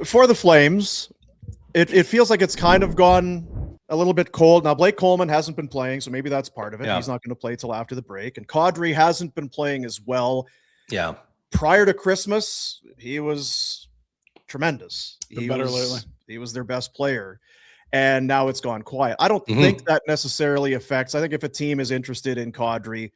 for the Flames, it feels like it's kind of gone a little bit cold. Now, Blake Coleman hasn't been playing, so maybe that's part of it. Yeah. He's not going to play till after the break. And Kadri hasn't been playing as well. Yeah. Prior to Christmas, he was tremendous. Been better lately. He was their best player. And now it's gone quiet. I don't think that necessarily affects. I think if a team is interested in Kadri,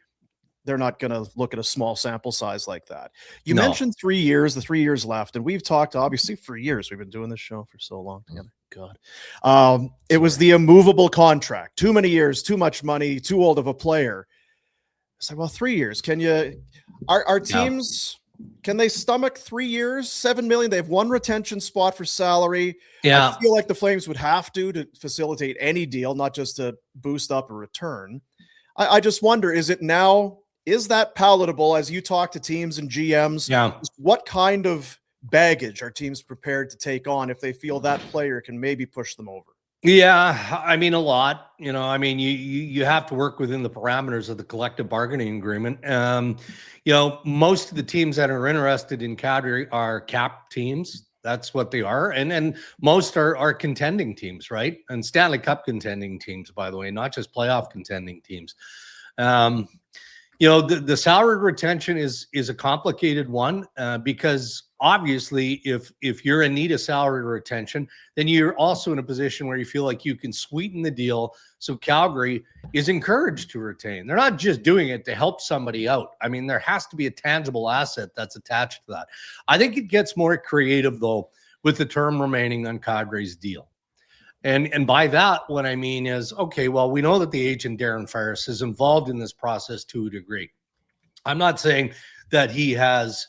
they're not going to look at a small sample size like that. You mentioned 3 years, the 3 years left, and we've talked obviously for years. We've been doing this show for so long together. God, it was the immovable contract. Too many years, too much money, too old of a player. It's like, well, 3 years. Can you? Our teams can they stomach 3 years, $7 million? They have one retention spot for salary. Yeah, I feel like the Flames would have to facilitate any deal, not just to boost up a return. I just wonder, is that palatable as you talk to teams and GMs? Yeah. What kind of baggage are teams prepared to take on if they feel that player can maybe push them over? Yeah, I mean, a lot. You have to work within the parameters of the collective bargaining agreement. Most of the teams that are interested in Kadri are cap teams. That's what they are, and most are contending teams, right? And Stanley Cup contending teams, by the way, not just playoff contending teams. The salary retention is a complicated one because obviously if you're in need of salary retention, then you're also in a position where you feel like you can sweeten the deal. So Calgary is encouraged to retain. They're not just doing it to help somebody out. I mean, there has to be a tangible asset that's attached to that. I think it gets more creative though with the term remaining on Kadri's deal. And by that, what I mean is, okay, well, we know that the agent Darren Ferris is involved in this process to a degree. I'm not saying that he has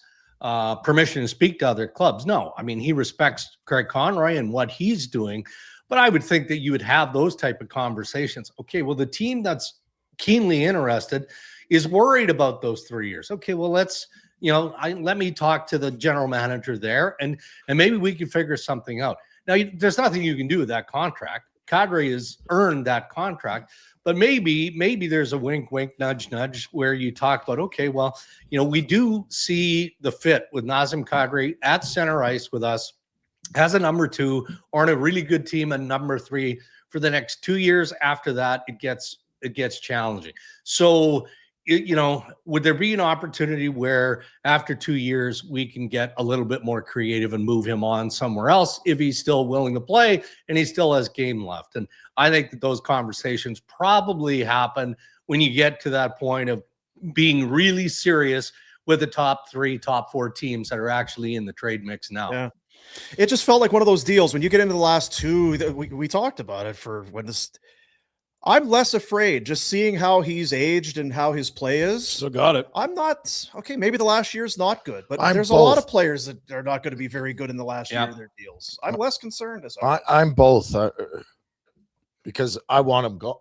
permission to speak to other clubs. No, I mean, he respects Craig Conroy and what he's doing, but I would think that you would have those type of conversations. Okay, well, the team that's keenly interested is worried about those 3 years. Okay, well, let me talk to the general manager there, and maybe we can figure something out. Now, there's nothing you can do with that contract. Kadri has earned that contract, but maybe there's a wink, wink, nudge, nudge where you talk about, okay, well, we do see the fit with Nazem Kadri at center ice with us as a number 2 or in a really good team at number 3 for the next 2 years. After that, it gets challenging. So, would there be an opportunity where after 2 years we can get a little bit more creative and move him on somewhere else if he's still willing to play and he still has game left? And I think that those conversations probably happen when you get to that point of being really serious with the top 3, top 4 teams that are actually in the trade mix now. Yeah. It just felt like one of those deals when you get into the last 2 we talked about it for when this. I'm less afraid just seeing how he's aged and how his play is. So got it. I'm not okay. Maybe the last year's not good, but there's both. A lot of players that are not going to be very good in the last year of their deals. I'm less concerned. I'm both because I want him gone.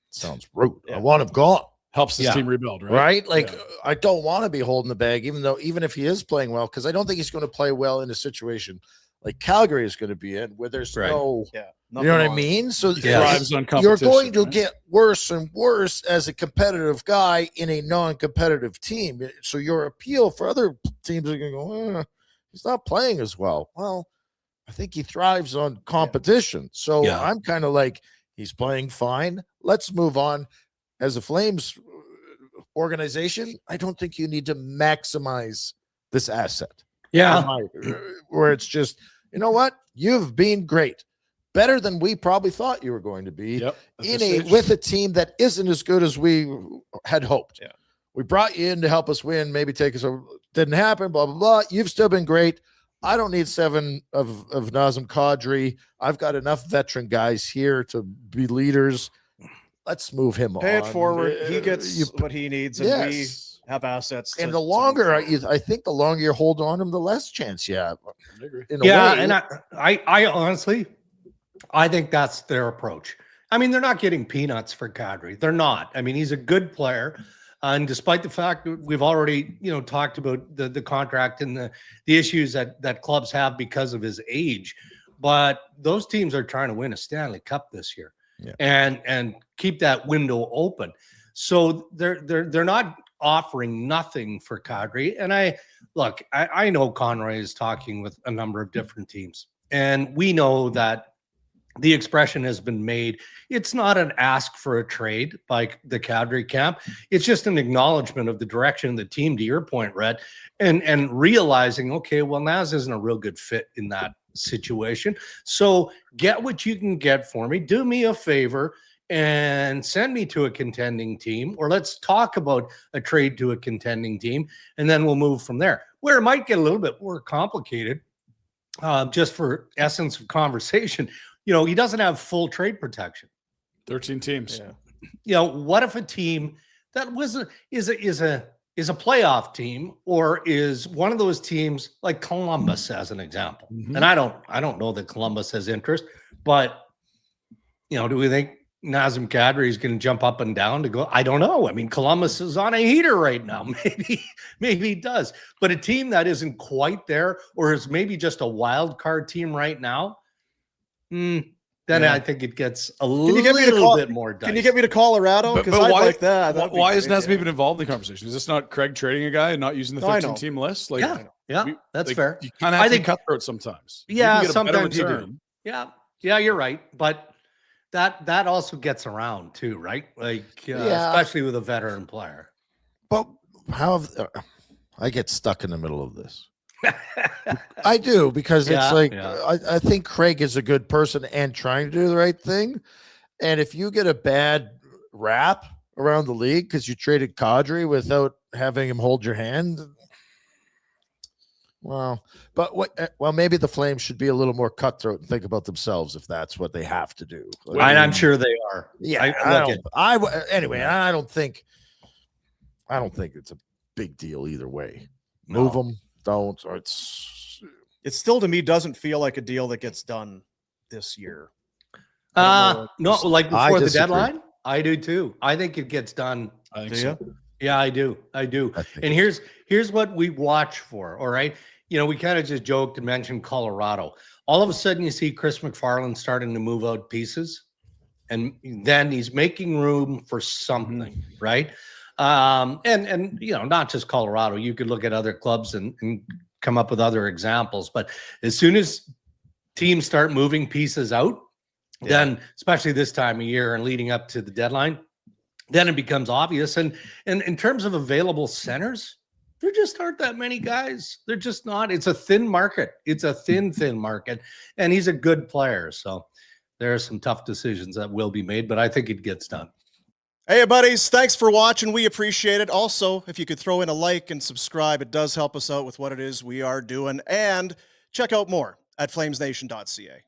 Sounds rude. Yeah. I want him gone. Helps this team rebuild, right? Right? Like I don't want to be holding the bag, even if he is playing well, because I don't think he's going to play well in a situation like Calgary is going to be in, where there's no. You know what I mean? So thrives on competition, you're going to get worse and worse as a competitive guy in a non-competitive team. So your appeal for other teams are going to go, he's not playing as well. Well, I think he thrives on competition. So I'm kind of like, he's playing fine. Let's move on. As a Flames organization, I don't think you need to maximize this asset. Yeah. Where it's just, you know what? You've been great. Better than we probably thought you were going to be with a team that isn't as good as we had hoped. Yeah. We brought you in to help us win, maybe take us over. Didn't happen, blah, blah, blah. You've still been great. I don't need 7 of Nazem Kadri. I've got enough veteran guys here to be leaders. Let's move him on. Pay it forward. He gets what he needs, and we have assets. And the longer I think the longer you hold on him, the less chance you have. And I honestly, I think that's their approach. I mean, they're not getting peanuts for Kadri. They're not. I mean, he's a good player. And despite the fact that we've already, talked about the contract and the issues that clubs have because of his age, but those teams are trying to win a Stanley Cup this year and keep that window open. So they're not offering nothing for Kadri. And I know Conroy is talking with a number of different teams. And we know that the expression has been made. It's not an ask for a trade by the Kadri camp. It's just an acknowledgement of the direction of the team, to your point, Rhett, and realizing, okay, well, Naz isn't a real good fit in that situation. So get what you can get for me. Do me a favor and send me to a contending team, or let's talk about a trade to a contending team, and then we'll move from there. Where it might get a little bit more complicated, just for essence of conversation, he doesn't have full trade protection. 13 teams. Yeah. What if a team that is a playoff team, or is one of those teams like Columbus, as an example? And I don't know that Columbus has interest, but do we think Nazem Kadri is going to jump up and down to go? I don't know. I mean, Columbus is on a heater right now. Maybe he does. But a team that isn't quite there, or is maybe just a wild card team right now, then I think it gets a little bit more dicey. Can you get me to Colorado? But I'd why, like that. Why is Nazem even involved in the conversation? Is this not Craig trading a guy and not using the 13-team list? That's fair. You kind of have to cutthroat sometimes. Yeah, sometimes you do. Yeah, you're right. But that also gets around too, right? Especially with a veteran player. But I get stuck in the middle of this. I do, because it's I think Craig is a good person and trying to do the right thing. And if you get a bad rap around the league because you traded Kadri without having him hold your hand, well, maybe the Flames should be a little more cutthroat and think about themselves if that's what they have to do. I'm sure they are. Yeah. Anyway, I don't think it's a big deal either way. Move them. Don't, or it still, to me, doesn't feel like a deal that gets done this year. No, like before the deadline. I do too. I think it gets done. I think so. Yeah, I do. And here's what we watch for. All right, we kind of just joked and mentioned Colorado. All of a sudden, you see Chris McFarland starting to move out pieces, and then he's making room for something, right? And not just Colorado. You could look at other clubs and come up with other examples. But as soon as teams start moving pieces out, then especially this time of year and leading up to the deadline, then it becomes obvious. And in terms of available centers, there just aren't that many guys. They're just not. It's a thin market. It's a thin market, and he's a good player. So there are some tough decisions that will be made, but I think it gets done. Hey, buddies, thanks for watching. We appreciate it. Also, if you could throw in a like and subscribe, it does help us out with what it is we are doing. And check out more at flamesnation.ca.